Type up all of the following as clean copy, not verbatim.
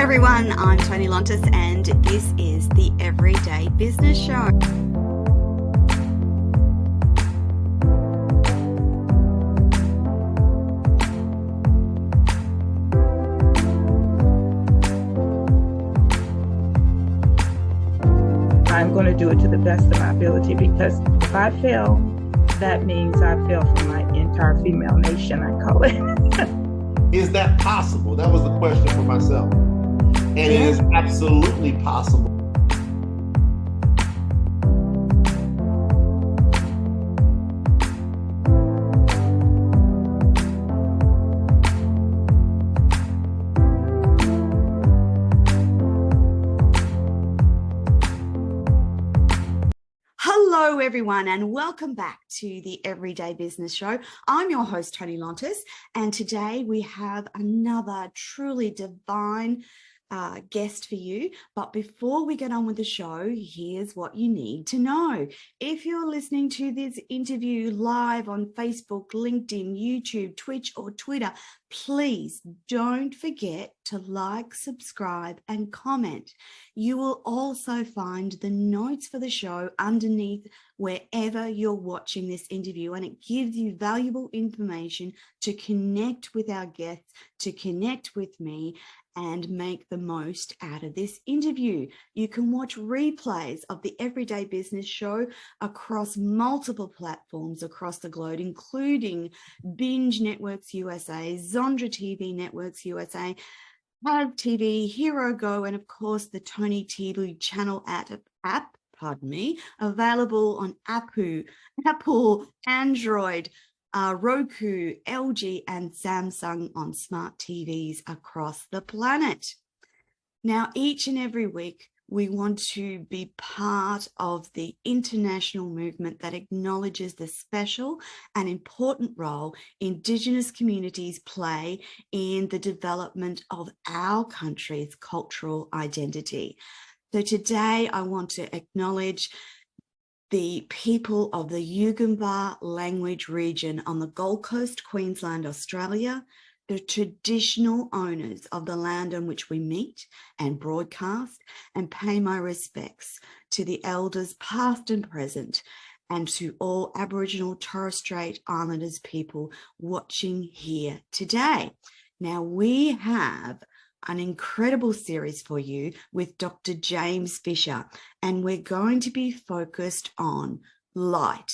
everyone, I'm Tony Lontis and this is the Everyday Business Show. I'm going to do it to the best of my ability, because if I fail, that means I fail for my entire female nation, I call it. Is that possible? That was the question for myself. And it is absolutely possible. Hello, everyone, and welcome back to the Everyday Business Show. I'm your host, Tony Lontis, and today we have another truly divine guest for you. But before we get on with the show, here's what you need to know. If you're listening to this interview live on Facebook, LinkedIn, YouTube, Twitch, or Twitter, please don't forget to like, subscribe, and comment. You will also find the notes for the show underneath wherever you're watching this interview, and it gives you valuable information to connect with our guests, to connect with me, and make the most out of this interview. You can watch replays of the Everyday Business Show across multiple platforms across the globe, including Binge Networks USA, Zondra TV Networks USA, Hub TV, Hero Go, and of course the Tony TV channel app, available on Apple, Android, Roku, LG, and Samsung on smart TVs across the planet. Now, each and every week, we want to be part of the international movement that acknowledges the special and important role Indigenous communities play in the development of our country's cultural identity. So today, I want to acknowledge the people of the Yugambeh language region on the Gold Coast, Queensland, Australia, the traditional owners of the land on which we meet and broadcast, and pay my respects to the elders past and present, and to all Aboriginal Torres Strait Islanders people watching here today. Now, we have an incredible series for you with Dr. James Fischer, and we're going to be focused on light,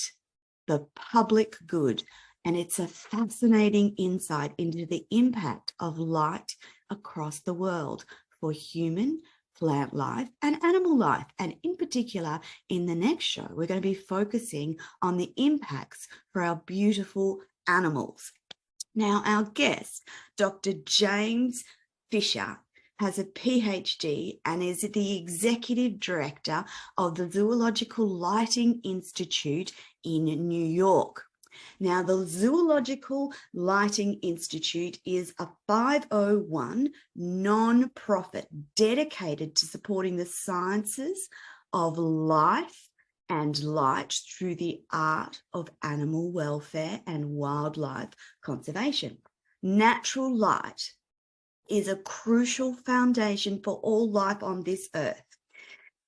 the public good, and it's a fascinating insight into the impact of light across the world for human, plant life, and animal life. And in particular, in the next show, we're going to be focusing on the impacts for our beautiful animals. Now, our guest, Dr. James Fischer, has a PhD and is the Executive Director of the Zoological Lighting Institute in New York. Now, the Zoological Lighting Institute is a 501 non-profit dedicated to supporting the sciences of life and light through the art of animal welfare and wildlife conservation. Natural light is a crucial foundation for all life on this earth,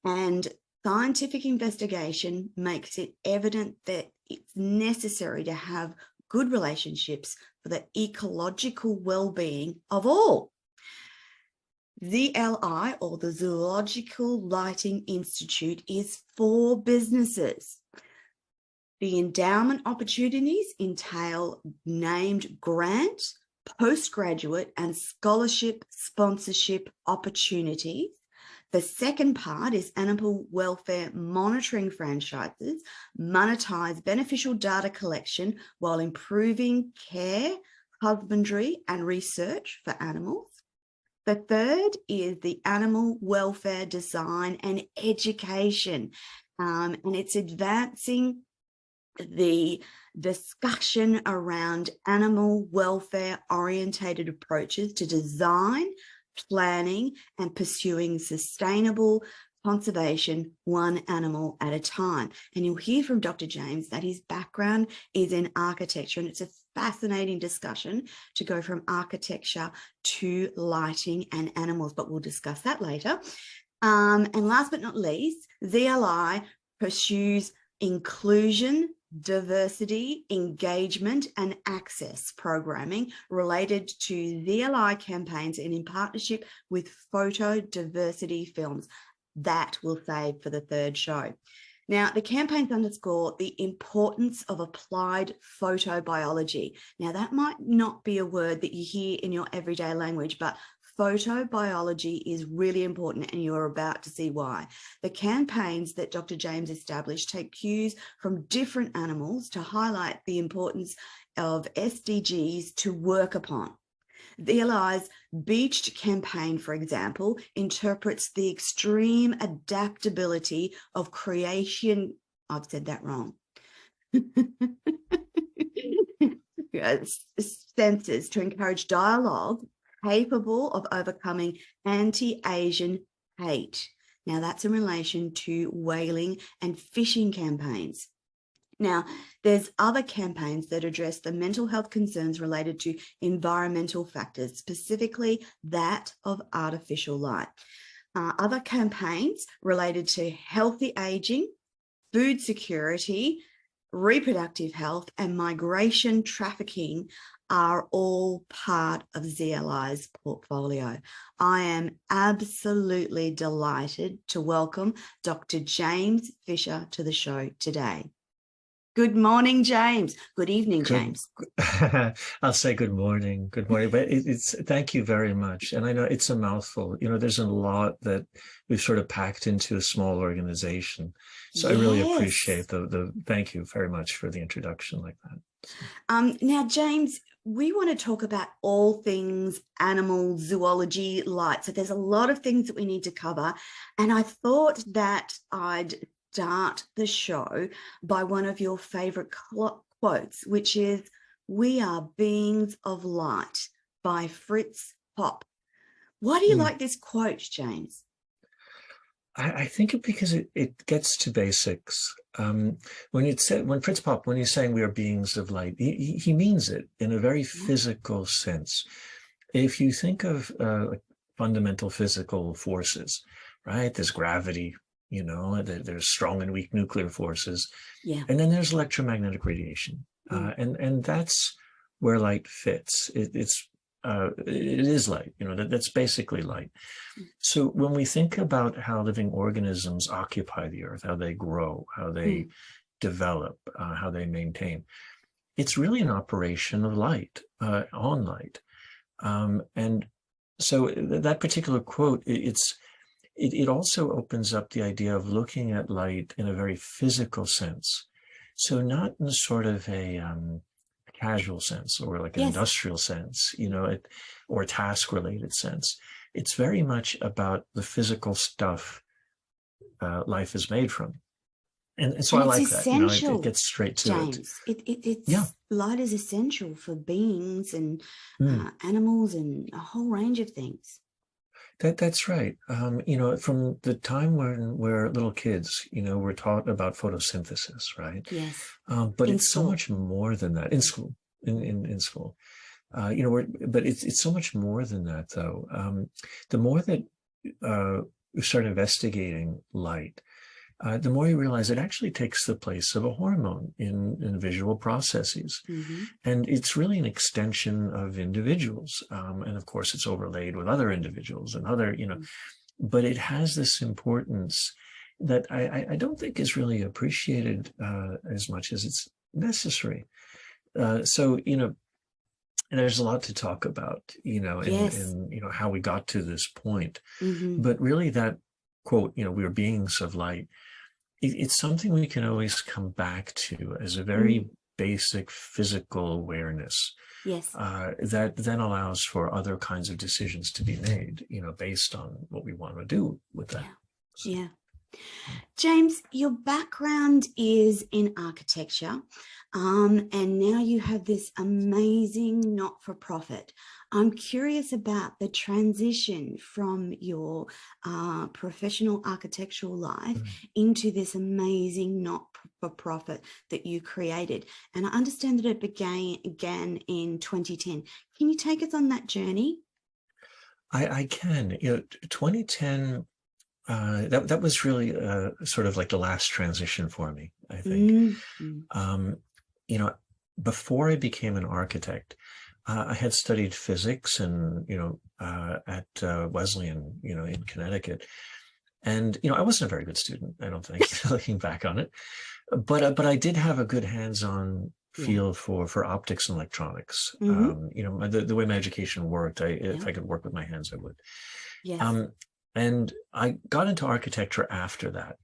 and scientific investigation makes it evident that it's necessary to have good relationships for the ecological well-being of all. ZLI, or the Zoological Lighting Institute, is for businesses. The endowment opportunities entail named grant, postgraduate, and scholarship sponsorship opportunities. The second part is animal welfare monitoring franchises, monetize beneficial data collection while improving care, husbandry, and research for animals. The third is the animal welfare design and education, and it's advancing the discussion around animal welfare orientated approaches to design, planning, and pursuing sustainable conservation, one animal at a time. And you'll hear from Dr. James that his background is in architecture, and it's a fascinating discussion to go from architecture to lighting and animals, but we'll discuss that later. And last but not least, ZLI pursues inclusion, diversity, engagement, and access programming related to ZLI campaigns and in partnership with Photo Diversity Films. That we'll save for the third show. Now, the campaigns underscore the importance of applied photobiology. Now, that might not be a word that you hear in your everyday language, but photobiology is really important, and you're about to see why. The campaigns that Dr. James established take cues from different animals to highlight the importance of SDGs to work upon. ZLI's Beached campaign, for example, interprets the extreme adaptability of creation. I've said that wrong. Senses to encourage dialogue capable of overcoming anti-Asian hate. Now, that's in relation to whaling and fishing campaigns. Now, there's other campaigns that address the mental health concerns related to environmental factors, specifically that of artificial light. Other campaigns related to healthy aging, food security, reproductive health, and migration trafficking are all part of ZLI's portfolio. I am absolutely delighted to welcome Dr. James Fischer to the show today. Good morning, James. Good evening, James. I'll say good morning, but it's thank you very much. And I know it's a mouthful. You know, there's a lot that we've sort of packed into a small organization. So yes. I really appreciate the thank you very much for the introduction like that. Now, James, we want to talk about all things animal zoology, light. So there's a lot of things that we need to cover. And I thought that I'd start the show by one of your favorite quotes, which is, "We are beings of light," by Fritz Popp. Why do you like this quote, James? I think because it gets to basics. When Fritz Popp, when he's saying we are beings of light, he means it in a very physical sense. If you think of fundamental physical forces, right? There's gravity, you know, there's strong and weak nuclear forces. Yeah. And then there's electromagnetic radiation. And that's where light fits. It is light, you know, that's basically light. So when we think about how living organisms occupy the earth, how they grow, how they develop, how they maintain, it's really an operation of light, on light. And so that particular quote, it also opens up the idea of looking at light in a very physical sense. So not in sort of a casual sense or like an industrial sense, you know, or a task-related sense. It's very much about the physical stuff life is made from. And so I like that. You know, it gets straight to James. Light is essential for beings and animals and a whole range of things. That's right. You know, from the time when we're little kids, you know, we're taught about photosynthesis, right? Yes. But it's so much more than that in school. In school, you know, but it's so much more than that, though. The more that we start investigating light, the more you realize it actually takes the place of a hormone in visual processes. And it's really an extension of individuals. And of course, it's overlaid with other individuals and other, you know, but it has this importance that I don't think is really appreciated as much as it's necessary. So, you know, and there's a lot to talk about, you know, and you know, how we got to this point. But really that quote, you know, we are beings of light, it's something we can always come back to as a very basic physical awareness. Yes. That then allows for other kinds of decisions to be made, you know, based on what we want to do with that. Yeah. James, your background is in architecture, and now you have this amazing not-for-profit. I'm curious about the transition from your professional architectural life into this amazing not-for-profit that you created. And I understand that it began in 2010. Can you take us on that journey? I can. 2010, that was really sort of like the last transition for me, I think. Before I became an architect, I had studied physics and, at Wesleyan, in Connecticut. And, I wasn't a very good student, I don't think, looking back on it. But I did have a good hands-on feel for optics and electronics. The way my education worked, if I could work with my hands, I would. Yes. And I got into architecture after that.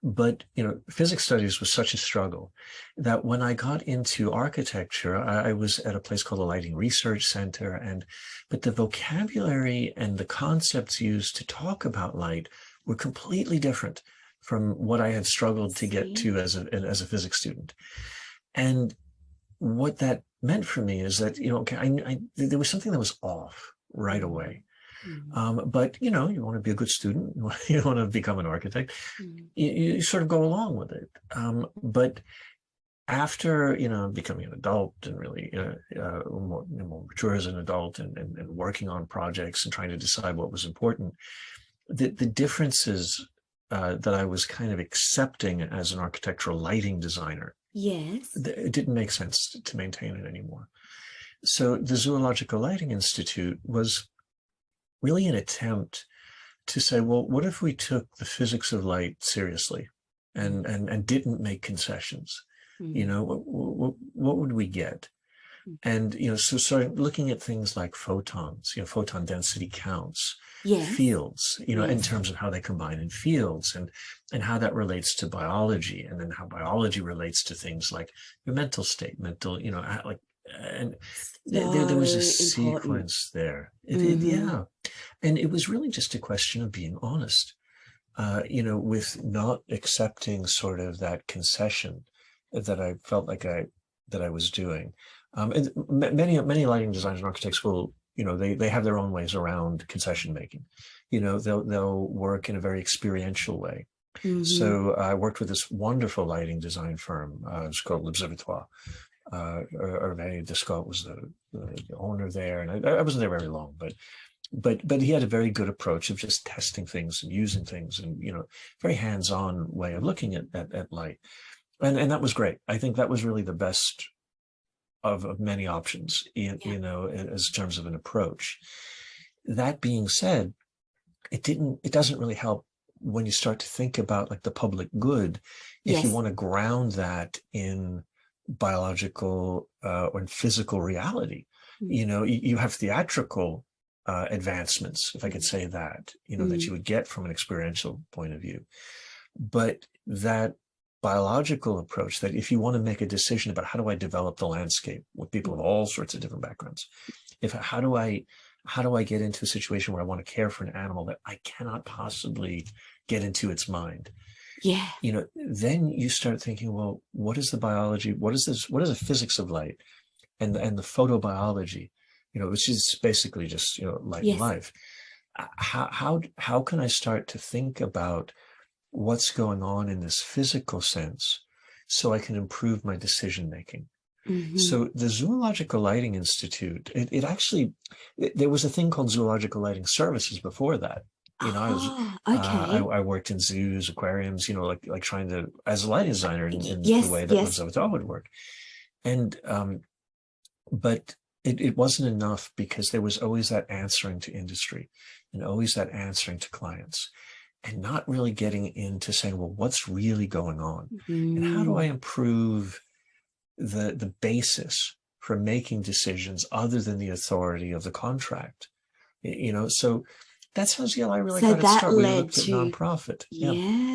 But, physics studies was such a struggle that when I got into architecture, I was at a place called the Lighting Research Center. But the vocabulary and the concepts used to talk about light were completely different from what I had struggled to get to as a physics student. And what that meant for me is that, there was something that was off right away. But, you want to be a good student, you want to become an architect, you sort of go along with it. But after, becoming an adult and really more mature as an adult and working on projects and trying to decide what was important, the differences that I was kind of accepting as an architectural lighting designer, it didn't make sense to maintain it anymore. So the Zoological Lighting Institute was really an attempt to say, well, what if we took the physics of light seriously and didn't make concessions? What would we get? And, so started looking at things like photons, photon density counts, fields, in terms of how they combine in fields and how that relates to biology, and then how biology relates to things like your mental state, and there was a sequence there. And it was really just a question of being honest, with not accepting sort of that concession that I felt like that I was doing. And many lighting designers and architects will, they have their own ways around concession making. They'll work in a very experiential way. So I worked with this wonderful lighting design firm. It's called L'Observatoire. Hervé Descott was the owner there, and I wasn't there very long, but he had a very good approach of just testing things and using things, and very hands-on way of looking at light, and that was great. I think that was really the best of many options, as terms of an approach. That being said, it doesn't really help when you start to think about like the public good, if you want to ground that in biological or physical reality. You have theatrical advancements, if I could say that, that you would get from an experiential point of view. But that biological approach, that if you want to make a decision about how do I develop the landscape with people of all sorts of different backgrounds, how do I get into a situation where I want to care for an animal that I cannot possibly get into its mind? Then you start thinking, well, what is the biology? What is the physics of light and the photobiology, which is basically just, light and life. How can I start to think about what's going on in this physical sense so I can improve my decision making? So the Zoological Lighting Institute, it actually, there was a thing called Zoological Lighting Services before that. I worked in zoos, aquariums, like trying to, as a lighting designer, in the way that L'Observatoire would work. And, but it wasn't enough, because there was always that answering to industry and always that answering to clients, and not really getting into saying, well, what's really going on? And how do I improve the basis for making decisions other than the authority of the contract? So that's how ZLI really got its start. We looked at nonprofit.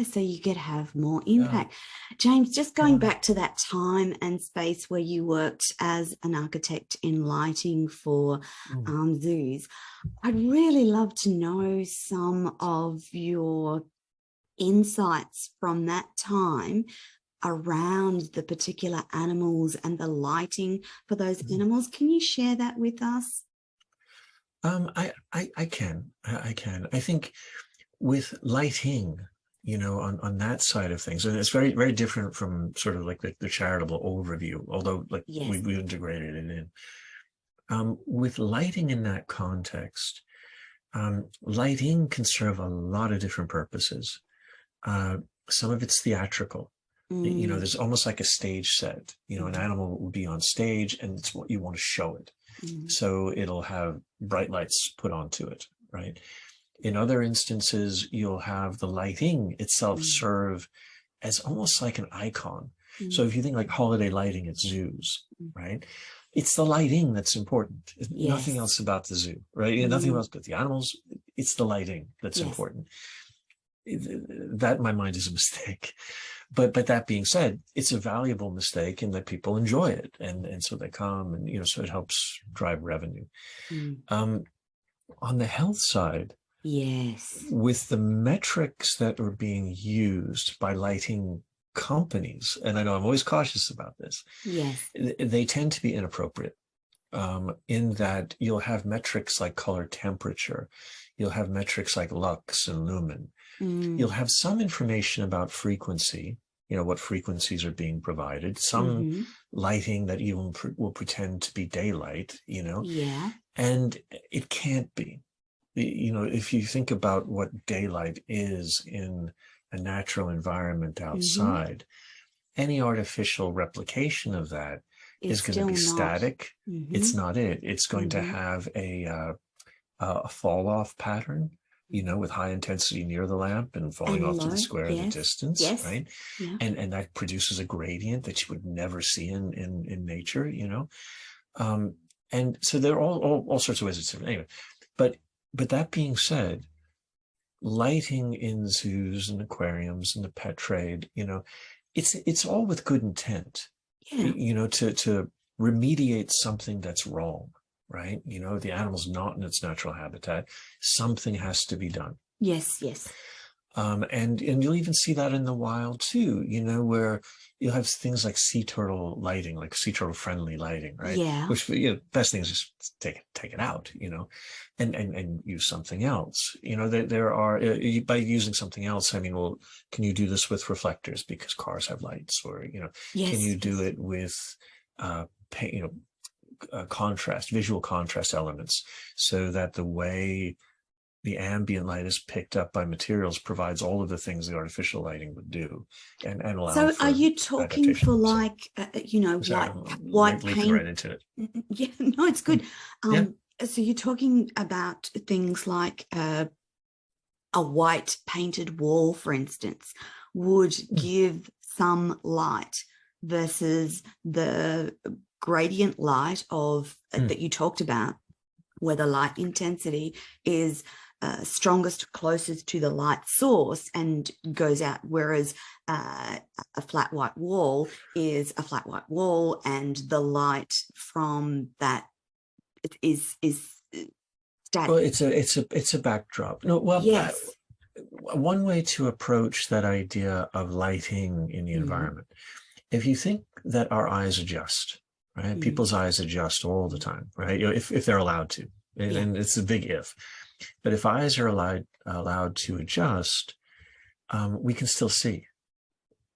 So you could have more impact. James, just going back to that time and space where you worked as an architect in lighting for zoos, I'd really love to know some of your insights from that time around the particular animals and the lighting for those animals. Can you share that with us? I can. I think with lighting, you know, on that side of things, and it's very, very different from sort of like the charitable overview, although like we integrated it in. With lighting in that context, lighting can serve a lot of different purposes. Some of it's theatrical. You know, there's almost like a stage set. You know, an animal will be on stage and it's what you want to show it. So it'll have bright lights put onto it, right? In other instances, you'll have the lighting itself serve as almost like an icon. So if you think like holiday lighting at zoos, right? It's the lighting that's important. Nothing else about the zoo, right? Nothing else but the animals. It's the lighting that's important. That in my mind is a mistake. But that being said, it's a valuable mistake in that people enjoy it. And so they come and, you know, so it helps drive revenue. On the health side, with the metrics that are being used by lighting companies, and I know I'm always cautious about this, they tend to be inappropriate in that you'll have metrics like color temperature, you'll have metrics like lux and lumen, you'll have some information about frequency, you know, what frequencies are being provided, some lighting that even will pretend to be daylight, you know, and it can't be. You know, if you think about what daylight is in a natural environment outside, any artificial replication of that is going to be static. It's not it. It's going to have a fall off pattern, you know, with high intensity near the lamp and falling off to the square of the distance, right? And that produces a gradient that you would never see in nature, you know. And so there are all sorts of ways it's different. Anyway, but that being said, lighting in zoos and aquariums and the pet trade, you know, it's all with good intent, you know, to remediate something that's wrong, right? You know, the animal's not in its natural habitat. Something has to be done. And you'll even see that in the wild too, you know, where you'll have things like sea turtle lighting, like sea turtle friendly lighting, right? Which, you know, best thing is just take it out, you know, and use something else. You know, there are, by using something else, I mean, well, can you do this with reflectors because cars have lights, or, you know, can you do it with, you know, contrast, visual contrast elements, so that the way the ambient light is picked up by materials provides all of the things the artificial lighting would do, and allow. So are you talking for like, you know, white paint? Right into it. Yeah, no, it's good. So you're talking about things like a white painted wall, for instance, would give some light versus the gradient light of that you talked about, where the light intensity is strongest, closest to the light source and goes out, whereas a flat white wall is a flat white wall, and the light from that is static. Well, it's a backdrop. No, well, one way to approach that idea of lighting in the environment, if you think that our eyes adjust, right? People's eyes adjust all the time, right? You know, if they're allowed to, and it's a big if. But if eyes are allowed to adjust, we can still see.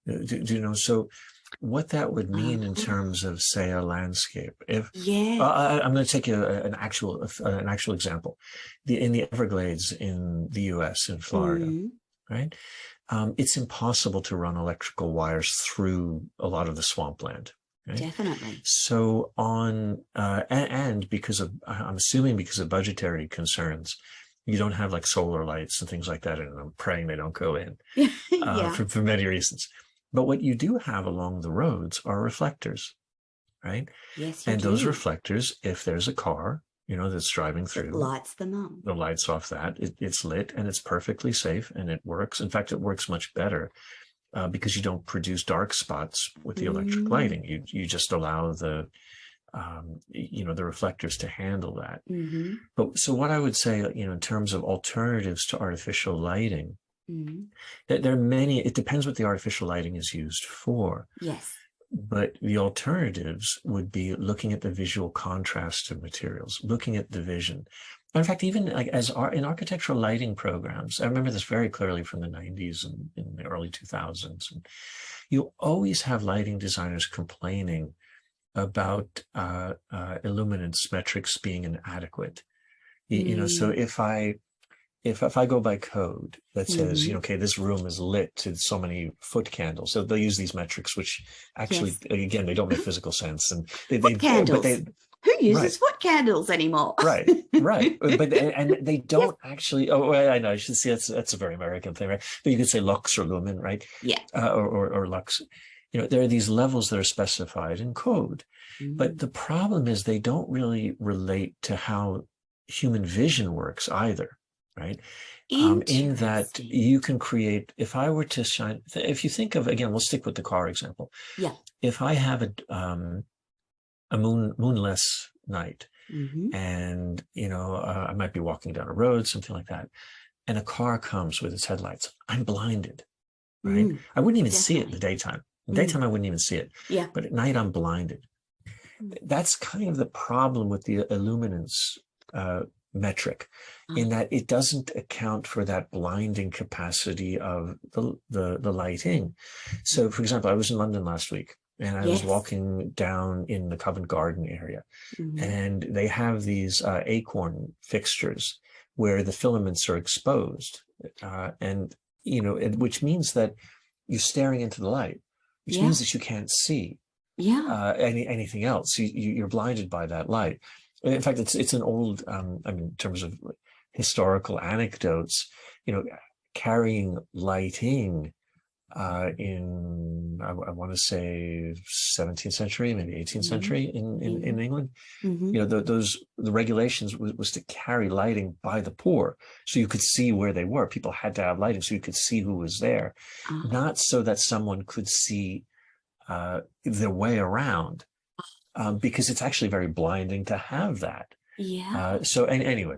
Do you know? So what that would mean in terms of, say, a landscape. If I'm going to take an actual example. In the Everglades in the U.S. in Florida, right? It's impossible to run electrical wires through a lot of the swampland. Right? Definitely. So and because of, I'm assuming because of budgetary concerns, you don't have like solar lights and things like that, and I'm praying they don't go in for many reasons. But what you do have along the roads are reflectors, right? Yes, and those reflectors, if there's a car, you know, that's driving through, it lights them up. The lights off that, it's lit and it's perfectly safe and it works. In fact, it works much better. Because you don't produce dark spots with the electric lighting. You just allow the, you know, the reflectors to handle that. But so what I would say, you know, in terms of alternatives to artificial lighting, There are many, it depends what the artificial lighting is used for. Yes. But the alternatives would be looking at the visual contrast of materials, looking at the vision. In fact, even like in architectural lighting programs, I remember this very clearly from the 90s and in the early 2000s. And you always have lighting designers complaining about illuminance metrics being inadequate. You know, so if I go by code that says, you know, okay, this room is lit to so many foot candles, so they'll use these metrics, which actually, again, they don't make physical sense. And who uses foot candles anymore? Right. But they don't actually. Oh, well, I know. I should see that's a very American thing, right? But you could say lux or lumen, right? Yeah. Or lux. You know, there are these levels that are specified in code, but the problem is they don't really relate to how human vision works either, right? In that you can create. If I were to shine, if you think of, again, we'll stick with the car example. Yeah. If I have a moonless night, and you know, I might be walking down a road, something like that, and a car comes with its headlights, I'm blinded, right? I wouldn't even see it in the daytime. In the daytime, I wouldn't even see it. Yeah. But at night, I'm blinded. That's kind of the problem with the illuminance metric, in that it doesn't account for that blinding capacity of the lighting. So, for example, I was in London last week. And I was walking down in the Covent Garden area, and they have these acorn fixtures where the filaments are exposed, and you know, which means that you're staring into the light, which means that you can't see anything else. You're blinded by that light. In fact, it's an old, I mean, in terms of historical anecdotes, you know, carrying lighting. In I want to say 17th century, maybe 18th century in England, you know, the regulations was to carry lighting by the poor, so you could see where they were. People had to have lighting so you could see who was there, not so that someone could see their way around, because it's actually very blinding to have that. So anyway.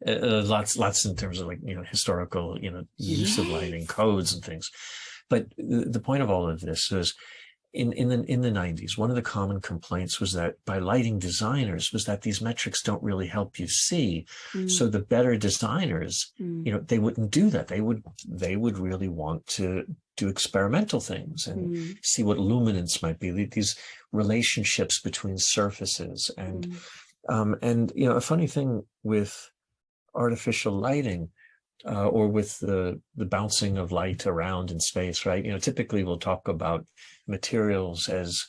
Lots in terms of, like, you know, historical, you know, use of lighting codes and things. But the point of all of this is in the 90s, one of the common complaints was that by lighting designers was that these metrics don't really help you see. So the better designers, you know, they wouldn't do that. They would really want to do experimental things and see what luminance might be, these relationships between surfaces. And you know, a funny thing with artificial lighting, or with the bouncing of light around in space, right? You know, typically we'll talk about materials as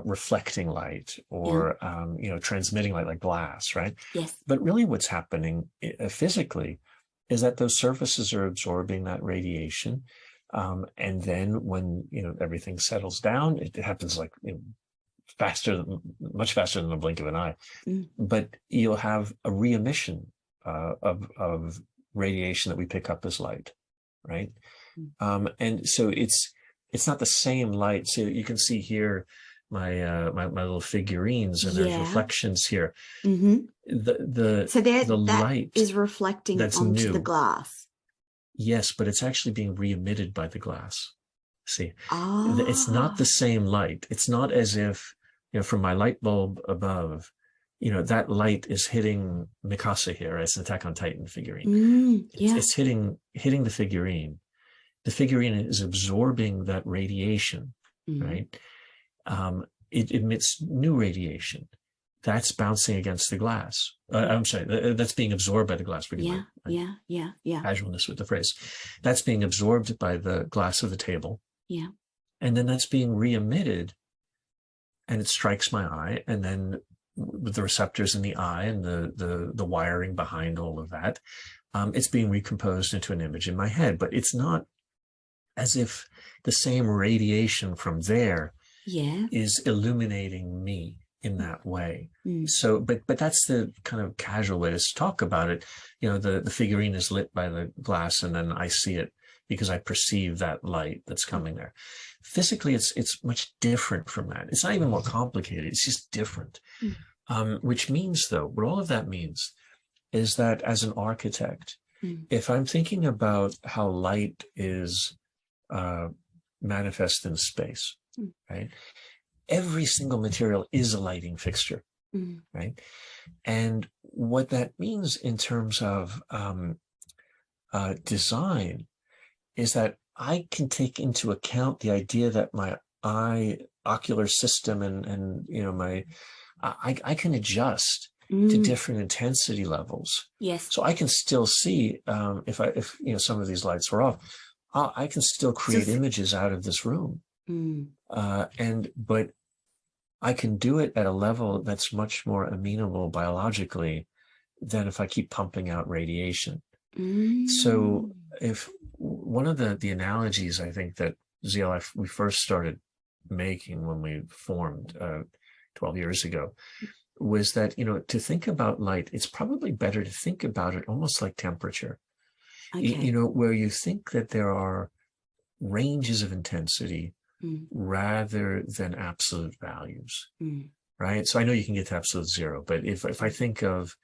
reflecting light or you know, transmitting light, like glass, right? Yes. But really what's happening physically is that those surfaces are absorbing that radiation, and then when, you know, everything settles down, it happens, like, you know, much faster than the blink of an eye. But you'll have a re-emission of radiation that we pick up as light, right? And so it's not the same light. So you can see here my little figurines, and there's reflections here. The light is reflecting onto the glass. Yes, but it's actually being re-emitted by the glass. See, it's not the same light. It's not as if, you know, from my light bulb above, you know, that light is hitting Mikasa here. It's an Attack on Titan figurine. It's hitting the figurine. The figurine is absorbing that radiation, right? It emits new radiation. That's bouncing against the glass. I'm sorry, that's being absorbed by the glass. Casualness with the phrase. That's being absorbed by the glass of the table. And then that's being re-emitted, and it strikes my eye, and then with the receptors in the eye and the wiring behind all of that, it's being recomposed into an image in my head. But it's not as if the same radiation from there is illuminating me in that way. So, but that's the kind of casual way to talk about it. You know, the figurine is lit by the glass, and then I see it because I perceive that light that's coming there. Physically, it's much different from that. It's not even more complicated. It's just different. Which means, though, what all of that means is that as an architect, if I'm thinking about how light is manifest in space, right? Every single material is a lighting fixture, right? And what that means in terms of design is that I can take into account the idea that my ocular system and you know, I can adjust to different intensity levels. Yes. So I can still see, if you know, some of these lights were off, I can still create images out of this room. But I can do it at a level that's much more amenable biologically than if I keep pumping out radiation. So if one of the analogies I think that ZLI we first started making when we formed 12 years ago was that, you know, to think about light, it's probably better to think about it almost like temperature. You know, where you think that there are ranges of intensity rather than absolute values, right? So I know you can get to absolute zero, but if I think of,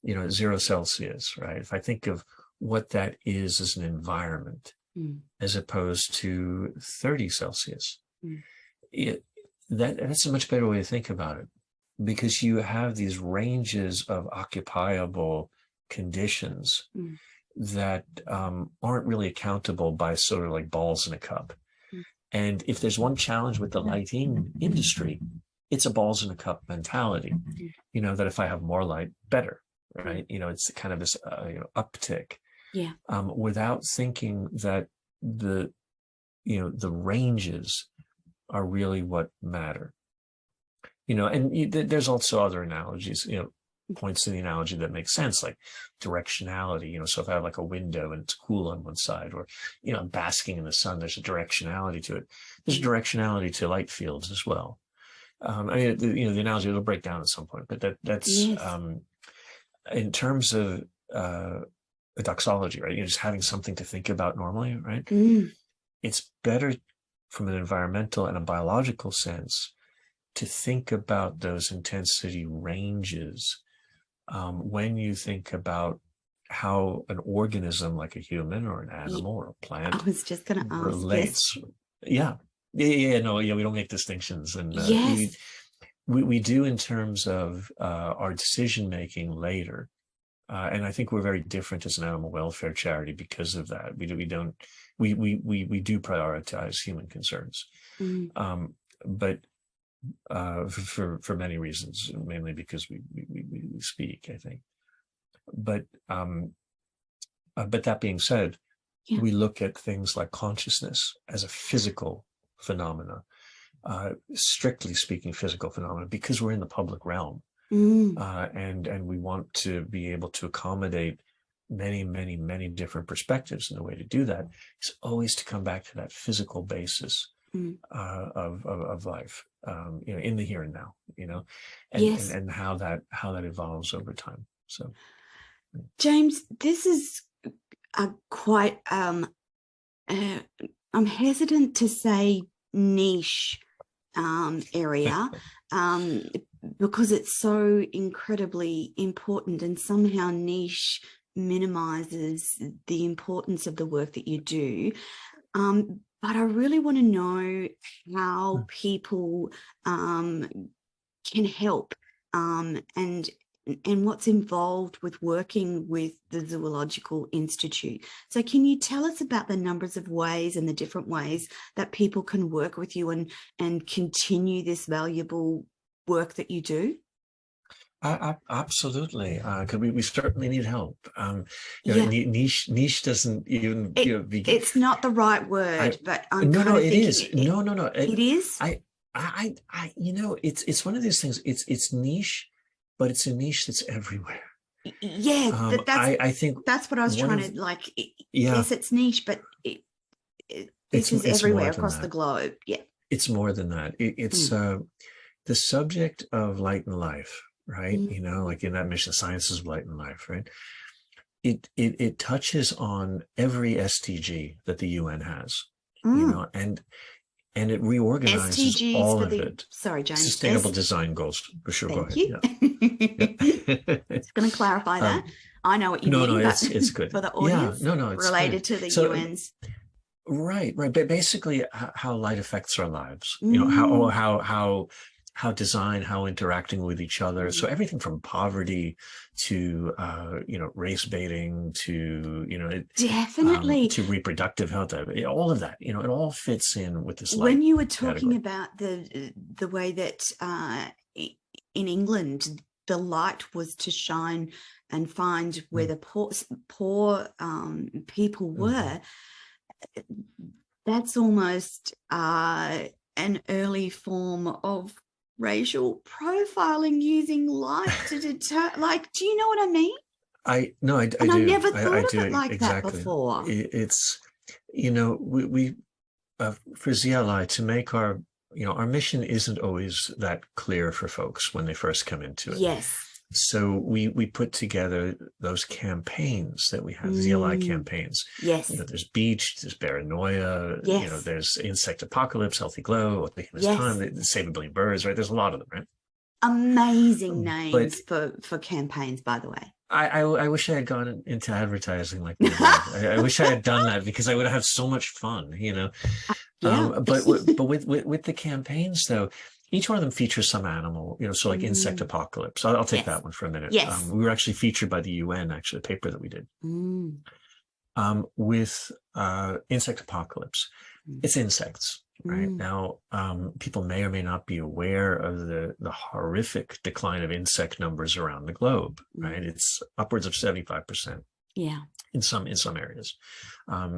you know, 0 Celsius, right? If I think of what that is as an environment, as opposed to 30 Celsius, that's a much better way to think about it, because you have these ranges of occupiable conditions that aren't really accountable by sort of like balls in a cup. And if there's one challenge with the lighting industry, it's a balls in a cup mentality. You know, that if I have more light, better, right? You know, it's kind of this you know, uptick. Without thinking that the ranges are really what matter. You know, and there's also other analogies, you know, points in the analogy that make sense, like directionality. You know, so if I have like a window and it's cool on one side, or, you know, basking in the sun, there's a directionality to it. There's a directionality to light fields as well. I mean, you know, the analogy will break down at some point, but that's in terms of the doxology, right? You're just having something to think about normally, right? It's better from an environmental and a biological sense to think about those intensity ranges when you think about how an organism like a human or an animal or a plant I was just going to ask, relates. We don't make distinctions, and we do in terms of our decision making later. And I think we're very different as an animal welfare charity because of that. We do prioritize human concerns, but for many reasons, mainly because we speak, I think. But that being said, we look at things like consciousness as a physical phenomena, strictly speaking, physical phenomena, because we're in the public realm. And we want to be able to accommodate many different perspectives. And the way to do that is always to come back to that physical basis of life, you know, in the here and now, you know, and how that evolves over time. So, James, this is a quite I'm hesitant to say niche area because it's so incredibly important, and somehow niche minimizes the importance of the work that you do. But I really want to know how people can help and what's involved with working with the Zoological Institute. So can you tell us about the numbers of ways and the different ways that people can work with you and continue this valuable work that you do? Absolutely, because we certainly need help. Niche doesn't even it's not the right word, but I'm no, it is. It is. I you know, it's one of these things. It's niche, but it's a niche that's everywhere. Yeah, I think that's what I was trying to like. Yes, it's niche, but it's everywhere across the globe. Yeah, it's more than that. It's the subject of light and life. Right, you know, like in that mission, Sciences of Light and Life, right? It touches on every SDG that the UN has, you know, and it reorganizes SDGs all of it. Sorry, James. Sustainable Design Goals, for sure. Thank go you. ahead. Just going to clarify that. I know what you No, mean, no, but it's good. for the Yeah, audience, no, no, it's related good. to the So, UN's. right, right. But basically, how light affects our lives. You know, Mm, how design, how interacting with each other. So mm. everything from poverty to race baiting Definitely. to reproductive health, all of that. You know, it all fits in with this When light you were talking category. about the way that in England the light was to shine and find where Mm. the poor people Mm-hmm. were, that's almost an early form of racial profiling using light to deter. Like, do you know what I mean? I And I do. never thought I of do it like that exactly. before. It's, we for ZLI to make our mission isn't always that clear for folks when they first come into it. Yes. So we put together those campaigns that we have, ZLI Mm, campaigns. yes. There's beach, there's paranoia, Yes. there's insect apocalypse, healthy glow, what became this time, Yes. save a billion birds, right? There's a lot of them, right? Amazing But names for campaigns, by the way. I wish I had gone into advertising like my dad. I wish I had done that because I would have had so much fun, Yeah. But with the campaigns though, each one of them features some animal, so like insect Mm, apocalypse. I'll take yes. that one for a minute. Yes. We were actually featured by the UN, actually, a paper that we did Mm, with insect apocalypse. mm, It's insects. Right mm, now, people may or may not be aware of the horrific decline of insect numbers around the globe. Right, mm. it's upwards of 75%. Yeah. In some areas,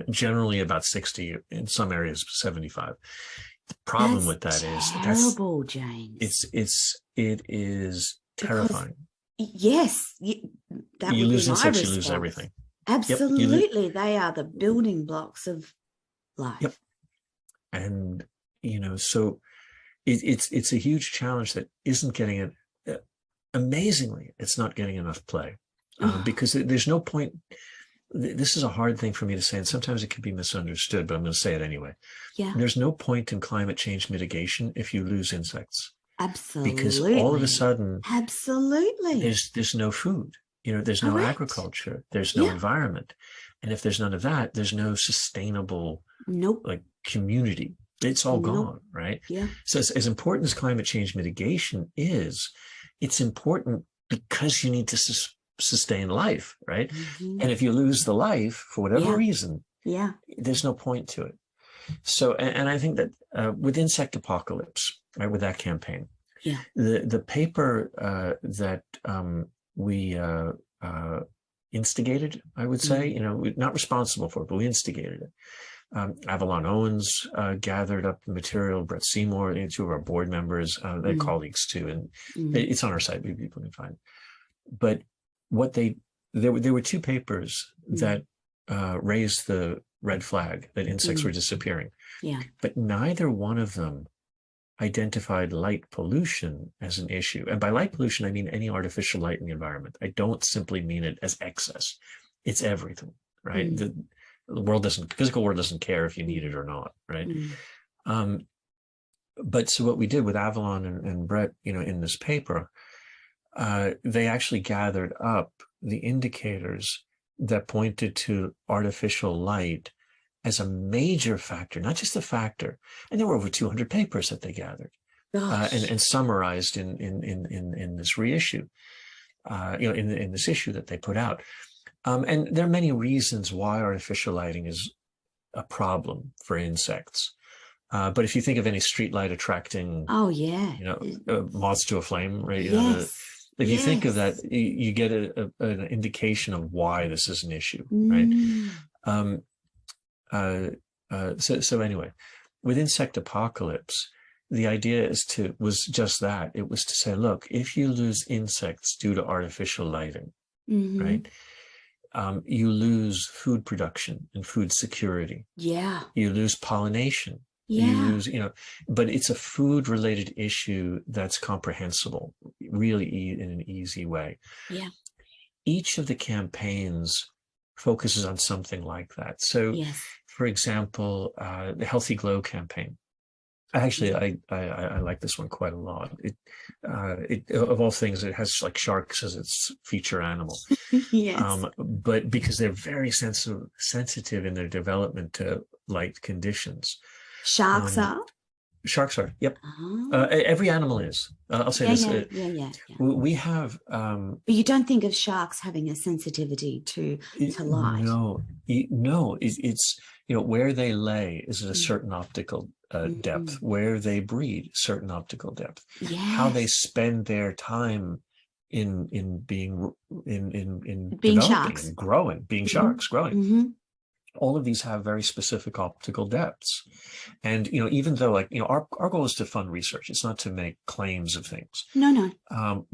generally about 60. In some areas, 75. The problem That's with that is terrible, James. it is Because terrifying. yes, that You would be lose my insects, you lose response. everything. Yep, Absolutely. They are the building blocks of life. yep. And so it's a huge challenge that isn't getting it. Amazingly, it's not getting enough play because there's no point. This is a hard thing for me to say, and sometimes it can be misunderstood, but I'm going to say it anyway. Yeah. There's no point in climate change mitigation if you lose insects. Absolutely. Because all of a sudden, absolutely, there's no food. There's no correct. Agriculture. There's no environment. And if there's none of that, there's no sustainable Nope. like community. It's all Nope. gone, right? Yeah. So as important as climate change mitigation is, it's important because you need to sustain life, right? Mm-hmm. And if you lose the life for whatever reason, there's no point to it. So, and I think that with Insect Apocalypse, right, with that campaign, the paper that we instigated, I would say, we're not responsible for it, but we instigated it. Avalon Owens gathered up the material, Brett Seymour, two of our board members, they're colleagues too, and it's on our site, people can find it. But what there were two papers that raised the red flag that insects were disappearing. Yeah. But neither one of them identified light pollution as an issue. And by light pollution, I mean any artificial light in the environment. I don't simply mean it as excess. It's everything, right? The physical world doesn't care if you need it or not, right? But so what we did with Avalon and Brett, in this paper, they actually gathered up the indicators that pointed to artificial light as a major factor, not just a factor. And there were over 200 papers that they gathered and summarized in this reissue, in this issue that they put out. And there are many reasons why artificial lighting is a problem for insects. But if you think of any street light attracting, moths to a flame, right? If you think of that, you get an indication of why this is an issue, right? So anyway, with Insect Apocalypse, the idea was just that. It was to say, look, if you lose insects due to artificial lighting, right? You lose food production and food security. Yeah. You lose pollination. Yeah. You lose, but it's a food-related issue that's comprehensible, really in an easy way. Yeah. Each of the campaigns focuses on something like that. So, for example, the Healthy Glow campaign Actually, I like this one quite a lot. It of all things, it has like sharks as its feature animal. Yes. But because they're very sensitive in their development to light conditions. Sharks are? Sharks are, yep. Oh. Every animal is. I'll say this. Yeah. We have. But you don't think of sharks having a sensitivity to light? No. It's where they lay is at a certain optical depth. Where they breed, certain optical depth. Yes. How they spend their time in being being developing sharks and growing, being sharks, growing. Mm-hmm. All of these have very specific optical depths. And, even though our goal is to fund research, it's not to make claims of things. No.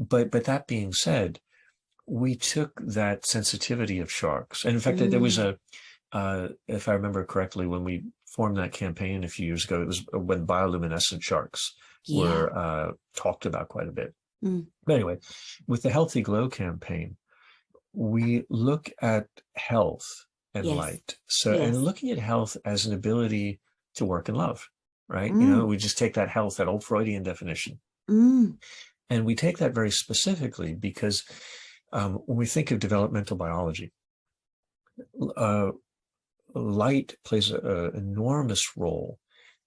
But that being said, we took that sensitivity of sharks. And in fact, there was if I remember correctly, when we formed that campaign a few years ago, it was when bioluminescent sharks were talked about quite a bit. But anyway, with the Healthy Glow campaign, we look at health and light. So, and looking at health as an ability to work and love, right? We just take that health, that old Freudian definition. And we take that very specifically because when we think of developmental biology, light plays an enormous role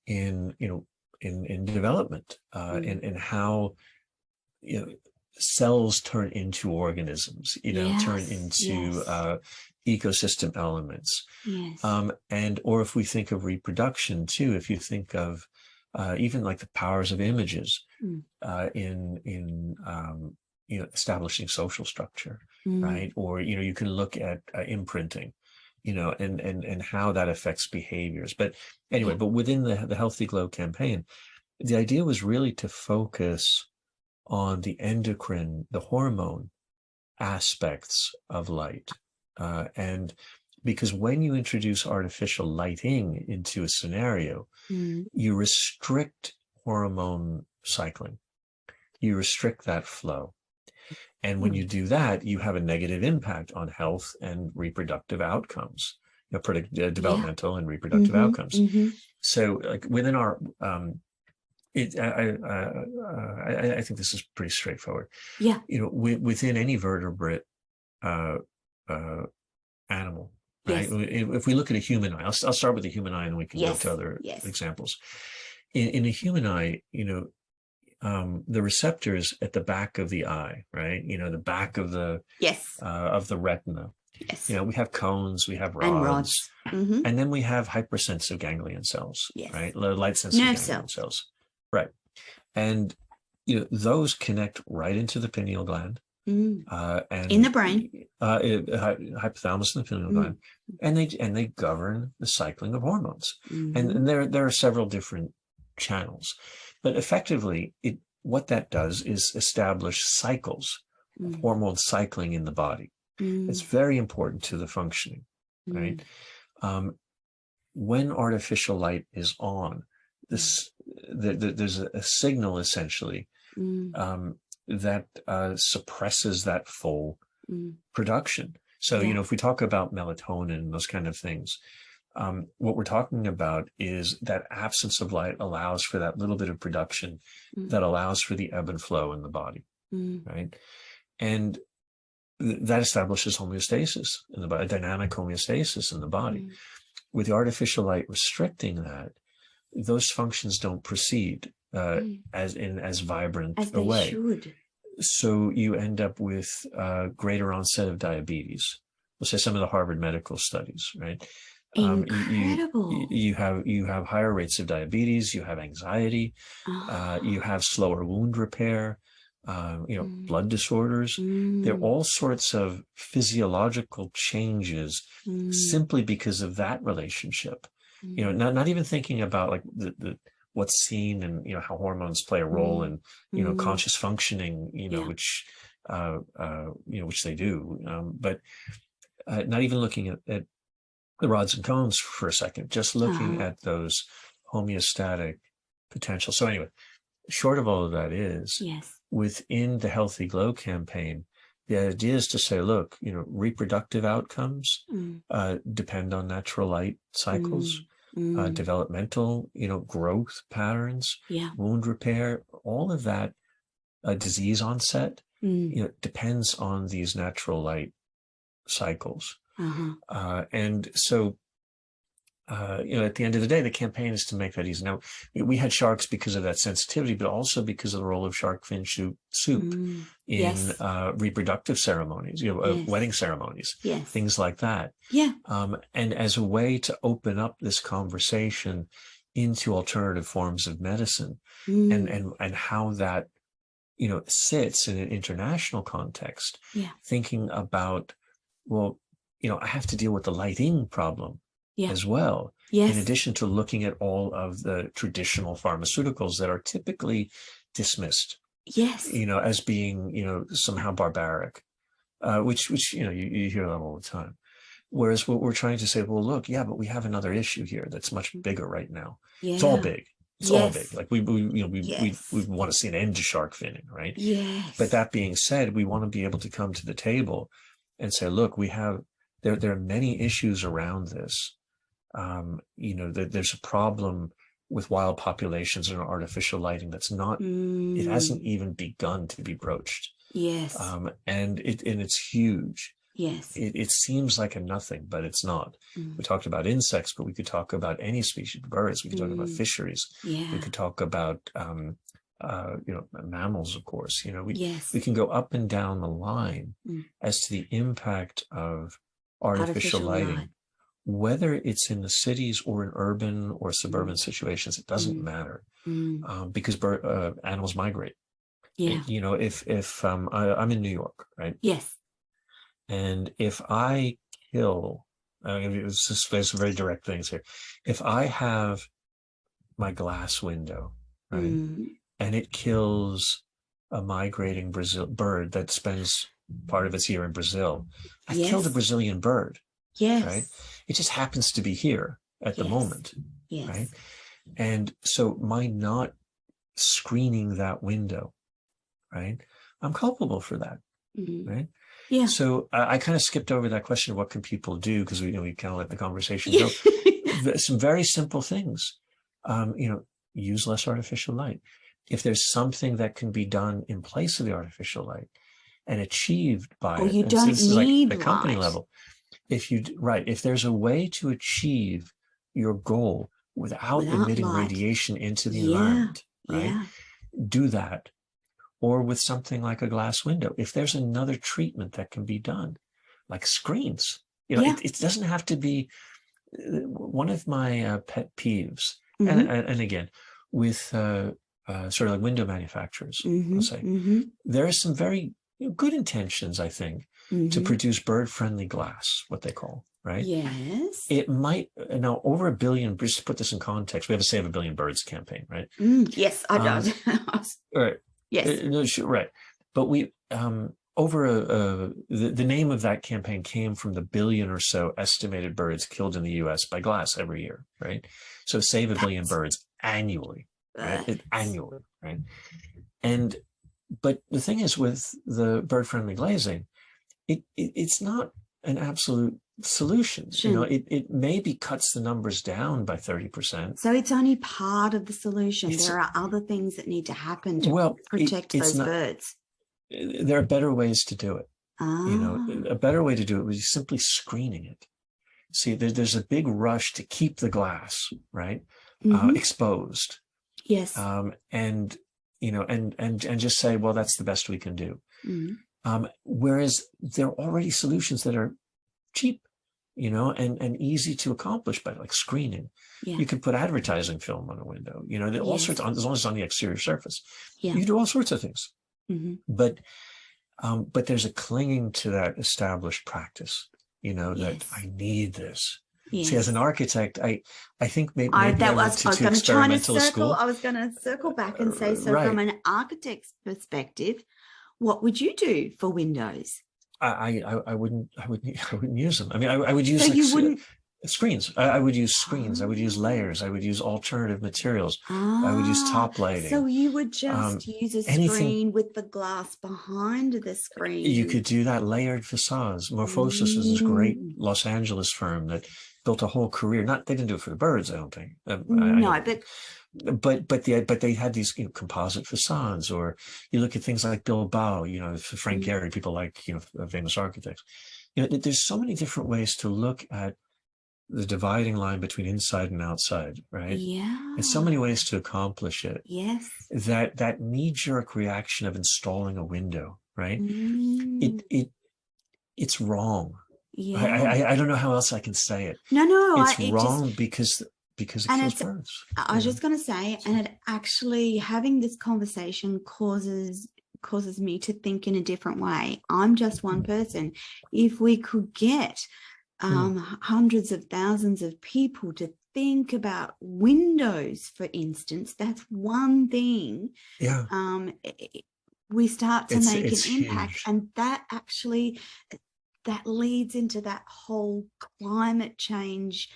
in development, in how cells turn into organisms, turn into ecosystem elements. Or if we think of reproduction too, if you think of even like the powers of images in establishing social structure, right? Or you can look at imprinting, and how that affects behaviors. But anyway, but within the Healthy Glow campaign, the idea was really to focus on the endocrine, the hormone aspects of light. And because when you introduce artificial lighting into a scenario, you restrict hormone cycling, you restrict that flow. And when you do that, you have a negative impact on health and reproductive outcomes, developmental and reproductive outcomes. So like within our, I think this is pretty straightforward. Within any vertebrate animal, right? If we look at a human eye, I'll start with the human eye and we can go to other examples. In a human eye, the receptors at the back of the eye, right? The back of the retina. We have cones, we have rods, and then we have hypersensitive ganglion cells, right? Light sensitive ganglion cells, right? And those connect right into the pineal gland, and in the brain, hypothalamus and the pineal gland, and they govern the cycling of hormones. And there are several different channels. But effectively, what that does is establish cycles of hormone cycling in the body. It's very important to the functioning, right? When artificial light is on, there's a signal essentially that suppresses that full production. So, if we talk about melatonin and those kind of things, what we're talking about is that absence of light allows for that little bit of production that allows for the ebb and flow in the body, right? And that establishes homeostasis in the body, dynamic homeostasis in the body. With the artificial light restricting that, those functions don't proceed as vibrant as a way. They should. So you end up with greater onset of diabetes. We'll say some of the Harvard medical studies, right? Incredible. You have higher rates of diabetes, you have anxiety, you have slower wound repair, blood disorders. There are all sorts of physiological changes simply because of that relationship. Not even thinking about like the what's seen and how hormones play a role in conscious functioning, which they do, but not even looking at the rods and cones for a second, just looking at those homeostatic potential. So anyway, short of all of that is within the Healthy Glow campaign, the idea is to say, look, reproductive outcomes depend on natural light cycles. developmental, growth patterns, wound repair, all of that, disease onset, depends on these natural light cycles. And so, at the end of the day, the campaign is to make that easy. Now, we had sharks because of that sensitivity, but also because of the role of shark fin soup in reproductive ceremonies, wedding ceremonies, things like that. And as a way to open up this conversation into alternative forms of medicine and how that, sits in an international context, thinking about, well, I have to deal with the lighting problem as well, in addition to looking at all of the traditional pharmaceuticals that are typically dismissed, as being, somehow barbaric, which you hear that all the time. Whereas what we're trying to say, well, look, but we have another issue here that's much bigger right now. It's all big. It's all big. Like we want to see an end to shark finning, right? But that being said, we want to be able to come to the table and say, look, there are many issues around this. There's a problem with wild populations and artificial lighting that's not, it hasn't even begun to be broached. And it's huge. It seems like a nothing, but it's not. We talked about insects, but we could talk about any species of birds. We could talk about fisheries. We could talk about, mammals, of course. We can go up and down the line as to the impact of artificial lighting. Whether it's in the cities or in urban or suburban situations, it doesn't matter, because animals migrate. If I'm in New York, right? And if I kill, there's very direct things here. If I have my glass window, right, and it kills a migrating bird that spends part of its year in Brazil, I killed a Brazilian bird. Right? It just happens to be here at the moment. Right? And so my not screening that window, right? I'm culpable for that. Right? So I kind of skipped over that question of what can people do, because we kind of let the conversation go. Some very simple things. Use less artificial light. If there's something that can be done in place of the artificial light and achieved by it, you don't need the company level. If there's a way to achieve your goal without emitting radiation into the environment, right? Do that. Or with something like a glass window. If there's another treatment that can be done, like screens, it doesn't have to be. One of my pet peeves, and again, with sort of like window manufacturers, I'll say, there are some very good intentions, I think, to produce bird-friendly glass, what they call, right? It might, now over 1 billion, just to put this in context, we have a Save 1 Billion Birds campaign, right? Yes, I know. Right. Yes. No, sure, right. But we, the name of that campaign came from the 1 billion or so estimated birds killed in the U.S. by glass every year, right? So Save 1 Billion Birds annually, right? Annually, right? But the thing is, with the bird-friendly glazing, it's not an absolute solution. It maybe cuts the numbers down by 30%. So it's only part of the solution. There are other things that need to happen to protect those birds. There are better ways to do it. A better way to do it was simply screening it. See, there's a big rush to keep the glass, right, exposed. Yes. And just say, well, that's the best we can do. Whereas there are already solutions that are cheap, and easy to accomplish by like screening. You could put advertising film on a window, all sorts of, as long as it's on the exterior surface. You can do all sorts of things. But there's a clinging to that established practice, that I need this. See, as an architect, I think maybe I was going to circle back and say, from an architect's perspective, what would you do for windows? I wouldn't use them. I mean, I would use screens. I would use screens. I would use layers. I would use alternative materials. I would use top lighting. So you would just use a screen with the glass behind the screen. You could do that. Layered facades. Morphosis is this great Los Angeles firm that built a whole career. They didn't do it for the birds, I don't think. No, but they had these, you know, composite facades, or you look at things like Bilbao, you know, Frank Gehry, people like, you know, famous architects. You know, there's so many different ways to look at the dividing line between inside and outside, right? Yeah. And so many ways to accomplish it. Yes. That knee-jerk reaction of installing a window, right? It's wrong. Yeah. I don't know how else I can say it. No, it's wrong because it kills birds. I was just going to say, and it actually, having this conversation causes me to think in a different way. I'm just one person. If we could get hundreds of thousands of people to think about windows, for instance, that's one thing. Yeah. We start to make an impact, huge. and that leads into that whole climate change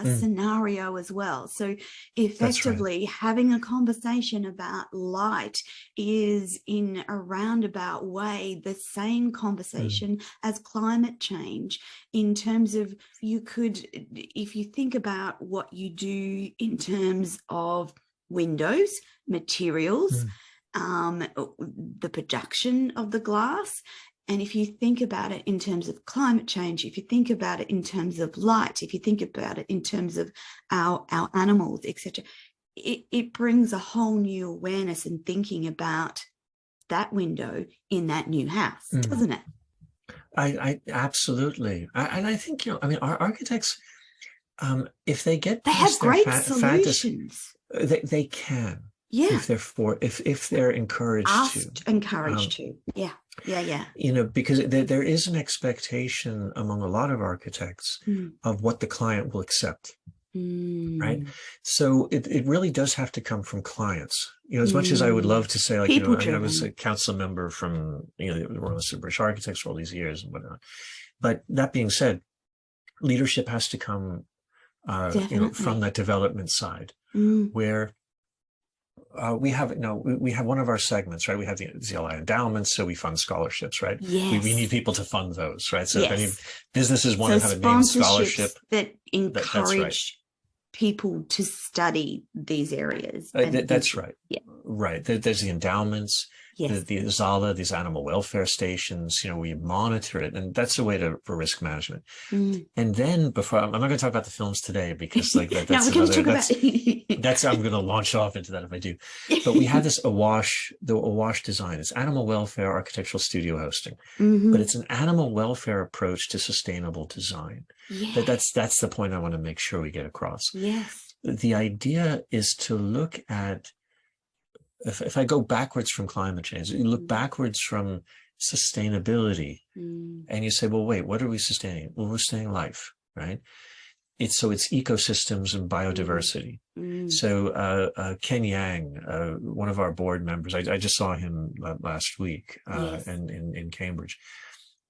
scenario as well. So effectively, having a conversation about light is in a roundabout way the same conversation as climate change, in terms of, you could, if you think about what you do in terms of windows, materials, the production of the glass. And if you think about it in terms of climate change, if you think about it in terms of light, if you think about it in terms of our animals, etc., it brings a whole new awareness and thinking about that window in that new house, doesn't it? I absolutely. And I think, you know, I mean, our architects, if they get they have great solutions. They can. Yeah. If they're encouraged to. Yeah. You know, because there is an expectation among a lot of architects of what the client will accept. Right. So it really does have to come from clients. You know, as much as I would love to say, like, you know, I was a council member from, you know, the Royal Institute of British Architects for all these years and whatnot. But that being said, leadership has to come, you know, from that development side, where we have one of our segments, right? We have the ZLI endowments, so we fund scholarships, right? Yes. We need people to fund those, right? So if any businesses want to have a named scholarship that encourage people to study these areas. That's right. Yeah. Right. There's the endowments, the ZALA, these animal welfare stations, you know, we monitor it, and that's a way for risk management. And then I'm not going to talk about the films today, because like that's I'm going to launch off into that if I do. But we have this AWASH, the AWASH design. It's animal welfare architectural studio hosting, but it's an animal welfare approach to sustainable design. That's the point I want to make sure we get across. Yes. The idea is to look at, if I go backwards from climate change, you look backwards from sustainability, and you say, well, wait, what are we sustaining? Well, we're sustaining life, right? It's ecosystems and biodiversity. So Ken Yang, one of our board members, I just saw him last week in Cambridge.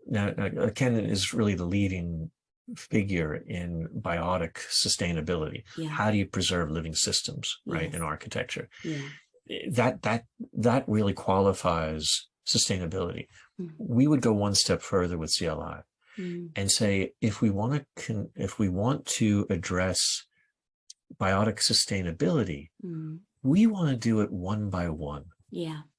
Now, Ken is really the leading figure in biotic sustainability. How do you preserve living systems, right, in architecture? That really qualifies sustainability. We would go one step further with CLI and say, if we want to address biotic sustainability, we want to do it one by one.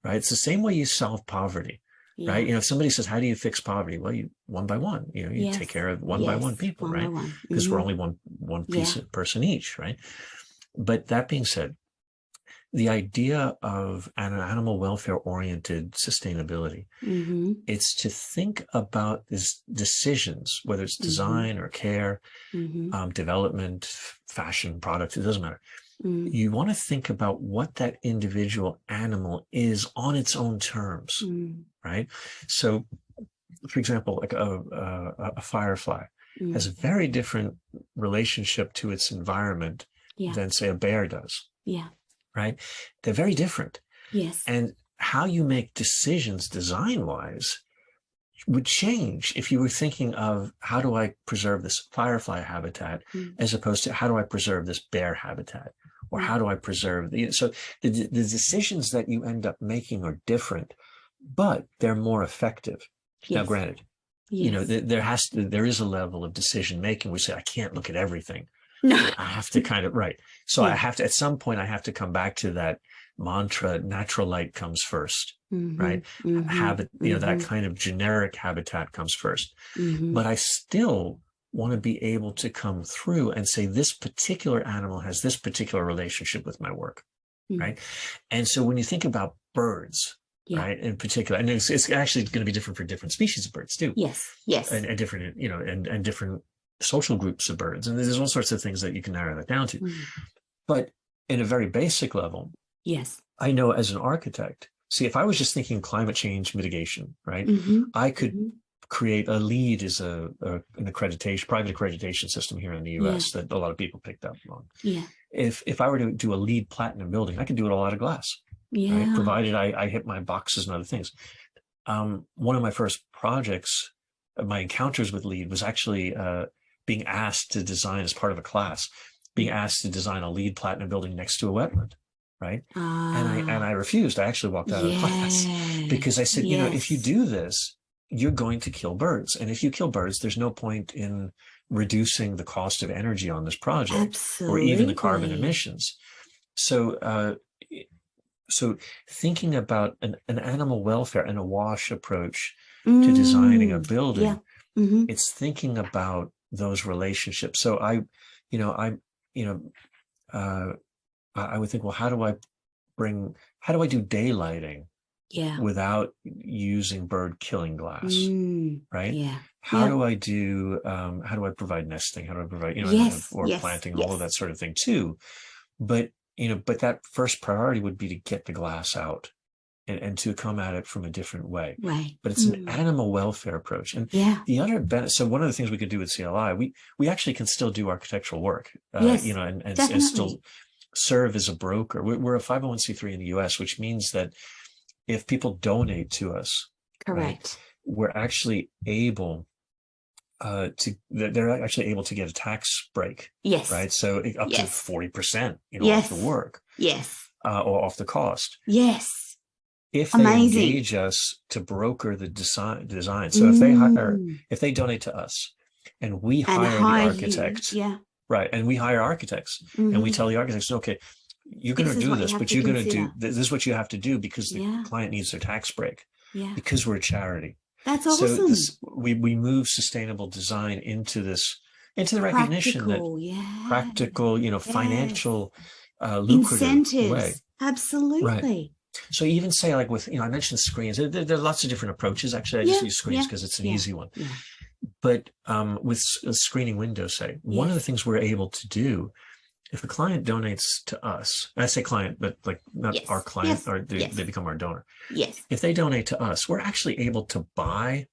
Right. It's the same way you solve poverty. Right. You know, if somebody says, how do you fix poverty? Well, you one by one, you know, you take care of one by one people, right? Because we're only one person each, right? But that being said, the idea of an animal welfare oriented sustainability, it's to think about these decisions, whether it's design or care, development, fashion, product, it doesn't matter. You want to think about what that individual animal is on its own terms, right? So, for example, like a firefly has a very different relationship to its environment than, say, a bear does. Right? They're very different. And how you make decisions design-wise would change if you were thinking of, how do I preserve this firefly habitat, as opposed to, how do I preserve this bear habitat? Or how do I preserve so the decisions that you end up making are different, but they're more effective. Now, granted, you know, there is a level of decision making. We say, I can't look at everything. No. I have to kind of, right. So I have to, at some point, I have to come back to that mantra, natural light comes first, right? Habit, you know, that kind of generic habitat comes first. But I still want to be able to come through and say, this particular animal has this particular relationship with my work, right? And so when you think about birds, right, in particular, and it's actually going to be different for different species of birds too. Yes, yes. And different, you know, and different social groups of birds. And there's all sorts of things that you can narrow that down to. But in a very basic level, yes, I know as an architect, see, if I was just thinking climate change mitigation, right, I could create a LEED is an accreditation, private accreditation system here in the US that a lot of people picked up on. If I were to do a LEED platinum building, I could do it all out of glass, right? Provided I hit my boxes and other things. One of my first projects, my encounters with LEED was actually being asked to design, as part of a class, being asked to design a LEED platinum building next to a wetland, right? And I refused. I actually walked out of class because I said, you know, if you do this, you're going to kill birds. And if you kill birds, there's no point in reducing the cost of energy on this project or even the carbon emissions. So, so thinking about an animal welfare and AWASH approach to designing a building, it's thinking about those relationships. So I would think, well, how do I do daylighting without using bird killing glass, right? How do I provide nesting? How do I provide, you know, or planting, all of that sort of thing too? But, you know, but that first priority would be to get the glass out and to come at it from a different way. Right. But it's an animal welfare approach. And the other benefit, so one of the things we could do with CLI, we actually can still do architectural work, you know, and still serve as a broker. We're a 501c3 in the US, which means that if people donate to us, right, we're actually able they're actually able to get a tax break. Right. So up to 40%, you know, off the work. Or off the cost. If they engage us to broker the design. So if they donate to us and we hire the architect, right, and we hire architects and we tell the architects, okay, you're going to do this, but you're going to do, this is what you have to do because the client needs their tax break because we're a charity. That's awesome. So we move sustainable design into the recognition that practical, you know, financial, lucrative incentives. Way. Absolutely. Right. So even say like with, you know, I mentioned screens, there are lots of different approaches. Actually, I just use screens because it's an easy one. But with a screening window, say, one of the things we're able to do, if a client donates to us, I say client, but like not our client, or they become our donor. If they donate to us, we're actually able to buy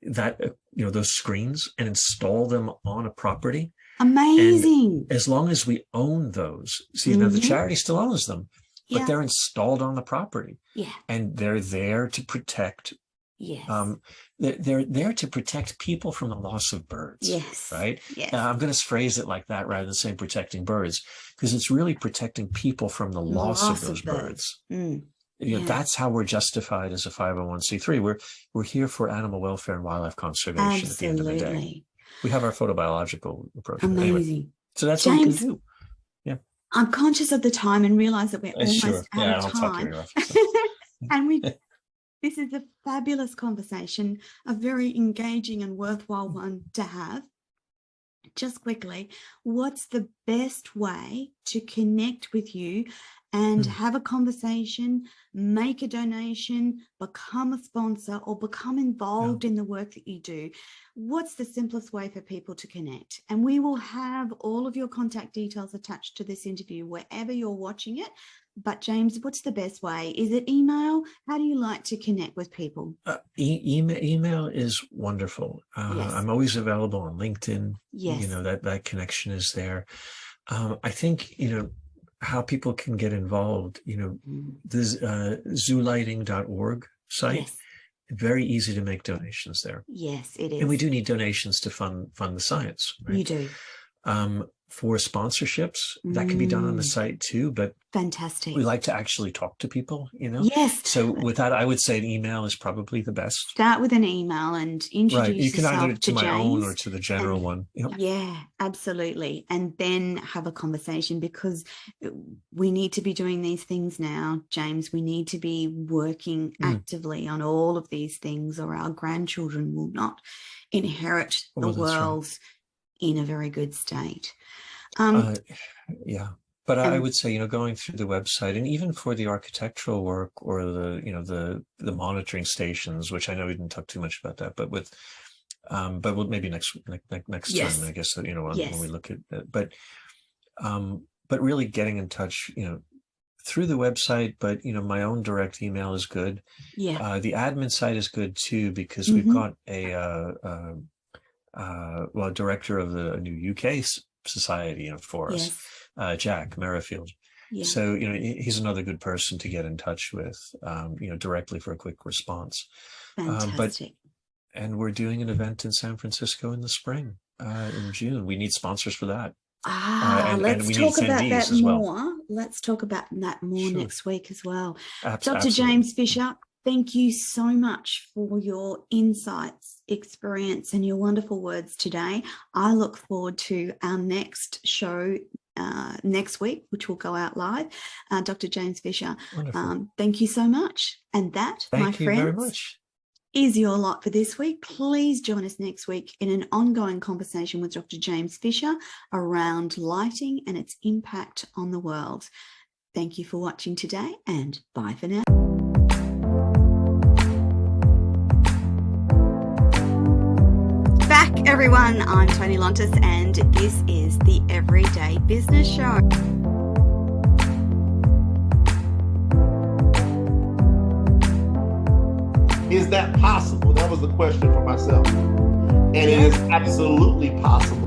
that, you know, those screens and install them on a property. Amazing. And as long as we own those, see, now the charity still owns them, but they're installed on the property. And they're there to protect. They're there to protect people from the loss of birds. Right. I'm going to phrase it like that rather than saying protecting birds, because it's really protecting people from the loss of those birds. You know, that's how we're justified as a 501c3. We're here for animal welfare and wildlife conservation at the end of the day. We have our photobiological approach. Amazing. Anyway, so that's what we can do. I'm conscious of the time and realize that we're almost out of time. And this is a fabulous conversation, a very engaging and worthwhile one to have. Just quickly, what's the best way to connect with you and have a conversation, make a donation, become a sponsor, or become involved in the work that you do? What's the simplest way for people to connect? And we will have all of your contact details attached to this interview wherever you're watching it. But James, what's the best way? Is it email? How do you like to connect with people? Email is wonderful. I'm always available on LinkedIn. You know, that connection is there. I think, you know, how people can get involved, you know, this zoolighting.org site, very easy to make donations there. Yes, it is. And we do need donations to fund the science. Right? You do. for sponsorships, that can be done on the site too, but fantastic. we like to actually talk to people, Yes. So with that, I would say an email is probably the best. Start with an email and introduce Right. You can yourself either to my James, own or to the general one. Yep. Yeah, absolutely. And then have a conversation, because we need to be doing these things now, James. We need to be working actively on all of these things, or our grandchildren will not inherit the world in a very good state. Yeah. But I would say, going through the website, and even for the architectural work or the monitoring stations, which I know we didn't talk too much about that, but maybe next yes. time, I guess, when we look at that, but really getting in touch, through the website, but my own direct email is good. Yeah. The admin site is good too, because we've got a director of the new UK society for us. Jack Merrifield. Yeah. So, he's another good person to get in touch with, directly for a quick response. Fantastic. And we're doing an event in San Francisco in the spring, in June. We need sponsors for that. Let's talk about that more. Let's talk about that more next week as well. Dr. James Fischer, thank you so much for your insights, experience, and your wonderful words today. I look forward to our next show next week, which will go out live. Dr. James Fischer, thank you so much. And that, my friends, very much, is your lot for this week. Please join us next week in an ongoing conversation with Dr. James Fischer around lighting and its impact on the world. Thank you for watching today, and bye for now. Back, everyone. I'm Toni Lontis, and this is the Everyday Business Show. Is that possible? That was the question for myself. And it is absolutely possible.